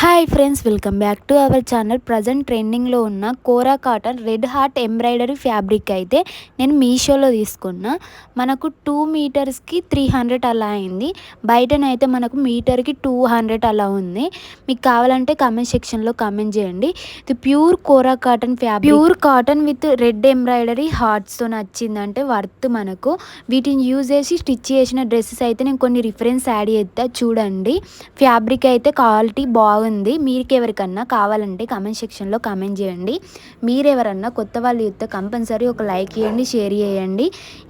Hi friends, welcome back to our channel. Present ట్రెండింగ్లో ఉన్న kora cotton red heart embroidery fabric అయితే నేను మీషోలో తీసుకున్నా. మనకు 2 మీటర్స్కి 300 అలా అయింది. బయటనైతే మనకు మీటర్కి 200 అలా ఉంది. మీకు కావాలంటే కామెంట్ సెక్షన్లో కామెంట్ చేయండి. ఇది pure kora cotton fabric, pure cotton with red embroidery హార్ట్స్తో నచ్చిందంటే వర్త్. మనకు వీటిని యూజ్ చేసి స్టిచ్ చేసిన డ్రెస్సెస్ అయితే నేను కొన్ని రిఫరెన్స్ యాడ్ చేస్తా చూడండి. ఫ్యాబ్రిక్ అయితే క్వాలిటీ బాగుంది. మీకు ఎవరికన్నా కావాలంటే కామెంట్ సెక్షన్లో కామెంట్ చేయండి. మీరెవరన్నా కొత్త వాళ్ళు చూస్తే కంపల్సరీ ఒక లైక్ చేయండి, షేర్ చేయండి.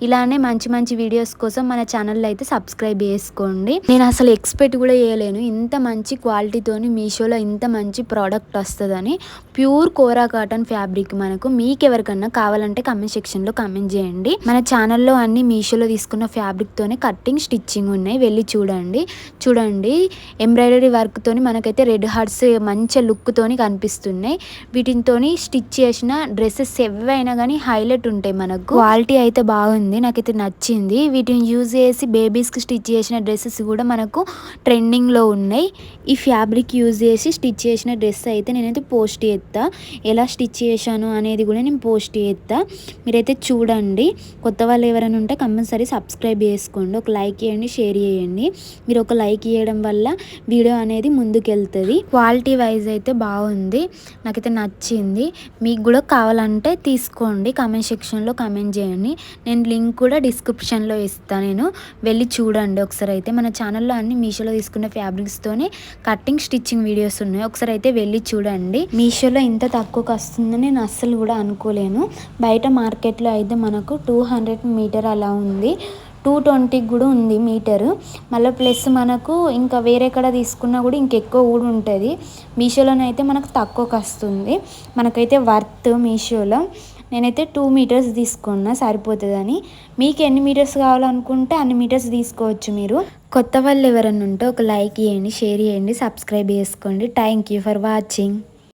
ఇలానే మంచి మంచి వీడియోస్ కోసం మన ఛానల్ అయితే సబ్స్క్రైబ్ చేసుకోండి. నేను అసలు ఎక్స్పెక్ట్ కూడా చేయలేను ఇంత మంచి క్వాలిటీతోని మీషోలో ఇంత మంచి ప్రోడక్ట్ వస్తుందని. ప్యూర్ కోరా కాటన్ ఫ్యాబ్రిక్ మనకు. మీకు ఎవరికన్నా కావాలంటే కామెంట్ సెక్షన్లో కామెంట్ చేయండి. మన ఛానల్లో అన్ని మీషోలో తీసుకున్న ఫ్యాబ్రిక్తోనే కట్టింగ్ స్టిచ్చింగ్ ఉన్నాయి, వెళ్ళి చూడండి. ఎంబ్రాయిడరీ వర్క్తోని మనకైతే రెడ్ హార్ట్స్ మంచి లుక్తోని కనిపిస్తున్నాయి. వీటితోని స్టిచ్ చేసిన డ్రెస్సెస్ ఎవైనా కానీ హైలైట్ ఉంటాయి. మనకు క్వాలిటీ అయితే బాగుంది, నాకైతే నచ్చింది. వీటిని యూజ్ చేసి బేబీస్కి స్టిచ్ చేసిన డ్రెస్సెస్ కూడా మనకు ట్రెండింగ్లో ఉన్నాయి. ఈ ఫ్యాబ్రిక్ యూజ్ చేసి స్టిచ్ చేసిన డ్రెస్ అయితే నేనైతే పోస్ట్ చేస్తా. ఎలా స్టిచ్ చేశాను అనేది కూడా నేను పోస్ట్ చేస్తా. మీరైతే చూడండి. కొత్త వాళ్ళు ఎవరైనా ఉంటే కంపల్సరీ సబ్స్క్రైబ్ చేసుకోండి, ఒక లైక్ చేయండి, షేర్ చేయండి. మీరు ఒక లైక్ చేయడం వల్ల వీడియో అనేది ముందుకెళ్తుంది. క్వాలిటీ వైజ్ అయితే బాగుంది, నాకైతే నచ్చింది. మీకు కూడా కావాలంటే తీసుకోండి, కామెంట్ సెక్షన్లో కామెంట్ చేయండి. నేను లింక్ కూడా డిస్క్రిప్షన్లో ఇస్తాను, నేను వెళ్ళి చూడండి ఒకసారి. అయితే మన ఛానల్లో అన్ని మీషోలో తీసుకున్న ఫ్యాబ్రిక్స్తోనే కట్టింగ్ స్టిచ్చింగ్ వీడియోస్ ఉన్నాయి, ఒకసారి అయితే వెళ్ళి చూడండి. మీషోలో ఇంత తక్కువకి వస్తుందని నేను అస్సలు కూడా అనుకోలేను. బయట మార్కెట్లో అయితే మనకు 200 మీటర్ అలా ఉంది, 220 కూడా ఉంది మీటరు. మళ్ళీ ప్లస్ మనకు ఇంకా వేరే కడ తీసుకున్నా కూడా ఇంకెక్కువ కూడా ఉంటుంది. మీషోలోనైతే మనకు తక్కువకి వస్తుంది, మనకైతే వర్త్. మీషోలో నేనైతే 2 మీటర్స్ తీసుకున్నా, సరిపోతుందని. మీకు ఎన్ని మీటర్స్ కావాలనుకుంటే అన్ని మీటర్స్ తీసుకోవచ్చు మీరు. కొత్త వాళ్ళు ఎవరన్నా ఉంటే ఒక లైక్ చేయండి, షేర్ చేయండి, సబ్స్క్రైబ్ చేసుకోండి. Thank you for watching.